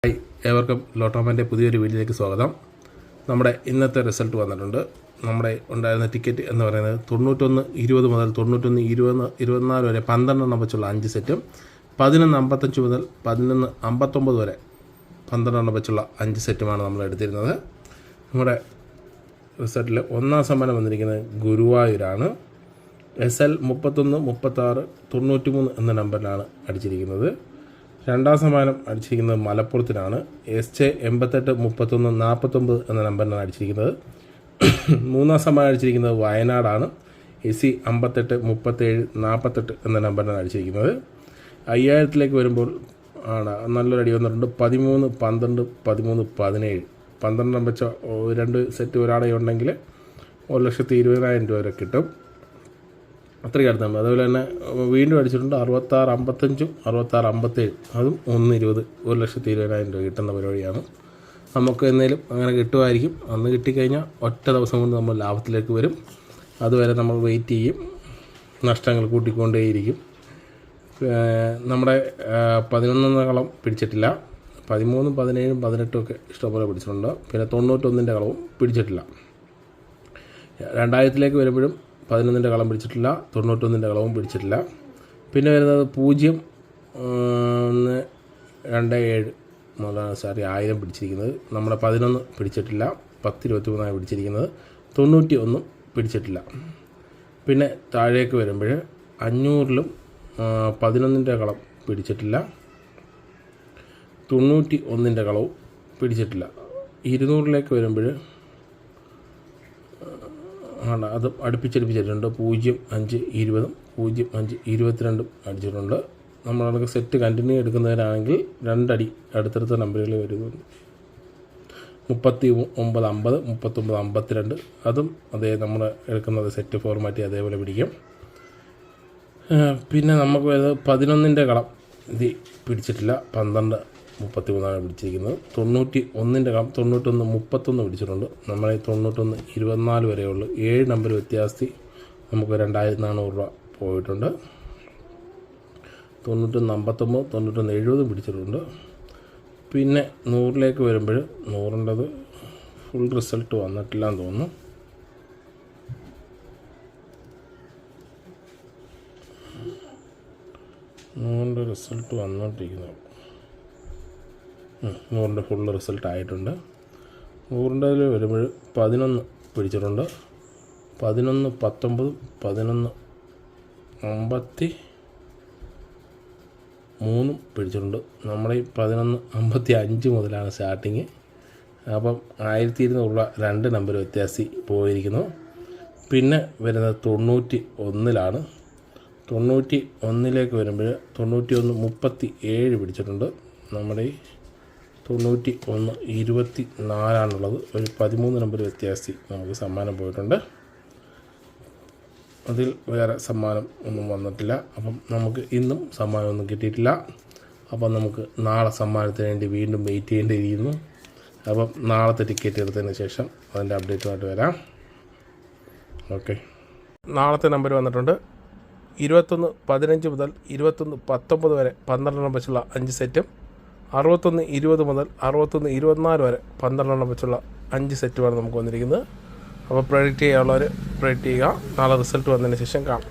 Hi, ഏവർക്കും ലോട്ടോമാൻ്റെ പുതിയൊരു വീഡിയോയിലേക്ക് സ്വാഗതം. നമ്മുടെ ഇന്നത്തെ റിസൾട്ട് വന്നിട്ടുണ്ട്. നമ്മുടെ ഉണ്ടായിരുന്ന ടിക്കറ്റ് എന്ന് പറയുന്നത് 91-20 മുതൽ 91-24 വരെ 12 എണ്ണം വെച്ചുള്ള 5 സെറ്റും 11:55 മുതൽ 11:59 വരെ 12 എണ്ണം വെച്ചുള്ള 5 സെറ്റുമാണ് നമ്മൾ എടുത്തിരുന്നത്. നമ്മുടെ റിസൾട്ടിൽ ഒന്നാം സമ്മാനം വന്നിരിക്കുന്നത് ഗുരുവായൂരാണ്. SL 31-36-93 എന്ന നമ്പറിലാണ് അടിച്ചിരിക്കുന്നത്. രണ്ടാം സമ്മാനം അടിച്ചിരിക്കുന്നത് മലപ്പുറത്തിനാണ്. SJ 88-31-49 എന്ന നമ്പറിനാണ് അടിച്ചിരിക്കുന്നത്. മൂന്നാം സമ്മാനം അടിച്ചിരിക്കുന്നത് വയനാടാണ്. SC 58-37-48 എന്ന നമ്പറിനാണ് അടിച്ചിരിക്കുന്നത്. 5000ത്തിലേക്ക് വരുമ്പോൾ നല്ലൊരു അടി വന്നിട്ടുണ്ട്. 13-12-13-17 12 വെച്ച 2 സെറ്റ് ഒരാളെ ഉണ്ടെങ്കിൽ 1,20,000 രൂപ വരെ കിട്ടും. അത്രയ്ക്ക് അടുത്താണ്. അതുപോലെ തന്നെ വീണ്ടും അടിച്ചിട്ടുണ്ട് 66-55 66-57 അതും 1,20 1,20,000 രൂപ കിട്ടുന്ന പരിപാടിയാണ്. നമുക്ക് എന്തെങ്കിലും അങ്ങനെ കിട്ടുമായിരിക്കും. അന്ന് കിട്ടിക്കഴിഞ്ഞാൽ ഒറ്റ ദിവസം കൊണ്ട് നമ്മൾ ലാഭത്തിലേക്ക് വരും. അതുവരെ നമ്മൾ വെയിറ്റ് ചെയ്യും. നഷ്ടങ്ങൾ കൂട്ടിക്കൊണ്ടേയിരിക്കും. നമ്മുടെ 11 കളം പിടിച്ചിട്ടില്ല. 13, 17, 18 ഒക്കെ ഇഷ്ടംപോലെ പിടിച്ചിട്ടുണ്ട്. പിന്നെ 91 കളവും പിടിച്ചിട്ടില്ല. 2000ത്തിലേക്ക് വരുമ്പോഴും 11 കളം പിടിച്ചിട്ടില്ല, 91 കളവും പിടിച്ചിട്ടില്ല. പിന്നെ വരുന്നത് 0-1-2-7 മുതലാണ് 1000 പിടിച്ചിരിക്കുന്നത്. നമ്മുടെ 11 പിടിച്ചിട്ടില്ല, 10-23 പിടിച്ചിരിക്കുന്നത്, 91 പിടിച്ചിട്ടില്ല. പിന്നെ താഴേക്ക് വരുമ്പോൾ 500-ലും 11 കളം പിടിച്ചിട്ടില്ല, 91 കളവും പിടിച്ചിട്ടില്ല. 200ലേക്ക് വരുമ്പോൾ അത് അടുപ്പിച്ചടിപ്പിച്ചിട്ടുണ്ട്. 0-5-20, 0-5-22 അടിച്ചിട്ടുണ്ട്. നമ്മളതൊക്കെ സെറ്റ് കണ്ടിന്യൂ എടുക്കുന്നവരാണെങ്കിൽ 2 അടി അടുത്തടുത്ത നമ്പറുകൾ വരുന്നുണ്ട്. 39-50, 39-52 അതും അതേ നമ്മൾ എടുക്കുന്നത് സെറ്റ് ഫോർമാറ്റി അതേപോലെ പിടിക്കും. പിന്നെ നമുക്ക് വരുന്നത് 11 കളം ഇത് പിടിച്ചിട്ടില്ല, 12-33 പിടിച്ചിരിക്കുന്നത്. 91 കളം 91-31 പിടിച്ചിട്ടുണ്ട്. നമ്മളെ 91-24 വരെയുള്ളൂ. 7 നമ്പർ വ്യത്യാസത്തിൽ നമുക്ക് 2,400 രൂപ പോയിട്ടുണ്ട്. 91-59, 91-70 പിടിച്ചിട്ടുണ്ട്. പിന്നെ 100ലേക്ക് വരുമ്പോൾ 100ൻ്റെത് ഫുൾ റിസൾട്ട് വന്നിട്ടില്ല എന്ന് തോന്നുന്നു. റിസൾട്ട് വന്നിട്ടിരിക്കുന്നു. 100ൻ്റെ ഫുൾ റിസൾട്ട് ആയിട്ടുണ്ട്. 100ൻ്റെ വരുമ്പോൾ 11 പിടിച്ചിട്ടുണ്ട്. 11-19, 11-53 പിടിച്ചിട്ടുണ്ട്. നമ്മുടെ ഈ 11-55 മുതലാണ് സ്റ്റാർട്ടിങ്. അപ്പം 1200 2 നമ്പർ വ്യത്യാസി പോയിരിക്കുന്നു. പിന്നെ വരുന്നത് 91-ലാണ്. 91ലേക്ക് വരുമ്പോൾ 91-37 പിടിച്ചിട്ടുണ്ട്. നമ്മുടെ ഈ 91-24 ഒരു 13 നമ്പർ വ്യത്യാസത്തിൽ നമുക്ക് സമ്മാനം പോയിട്ടുണ്ട്. അതിൽ വേറെ സമ്മാനം ഒന്നും വന്നിട്ടില്ല. അപ്പം നമുക്ക് ഇന്നും സമ്മാനമൊന്നും കിട്ടിയിട്ടില്ല. അപ്പം നമുക്ക് നാളെ സമ്മാനത്തിന് വേണ്ടി വീണ്ടും വെയിറ്റ് ചെയ്യേണ്ടിയിരിക്കുന്നു. അപ്പം നാളത്തെ ടിക്കറ്റ് എടുത്തതിന് ശേഷം അതിൻ്റെ അപ്ഡേറ്റുമായിട്ട് വരാം. ഓക്കെ, നാളത്തെ നമ്പർ വന്നിട്ടുണ്ട് 21-15 മുതൽ 21-19 വരെ 12 എണ്ണം വെച്ചുള്ള 5 സെറ്റും 61-20 മുതൽ 61-24 വരെ 12 എണ്ണം വെച്ചുള്ള 5 സെറ്റുമാണ് നമുക്ക് വന്നിരിക്കുന്നത്. അപ്പോൾ പ്രൊഡിക്റ്റ് ചെയ്യാനുള്ളവർ പ്രൊഡിക്റ്റ് ചെയ്യുക. നാളെ റിസൾട്ട് വന്നതിന് ശേഷം കാണാം.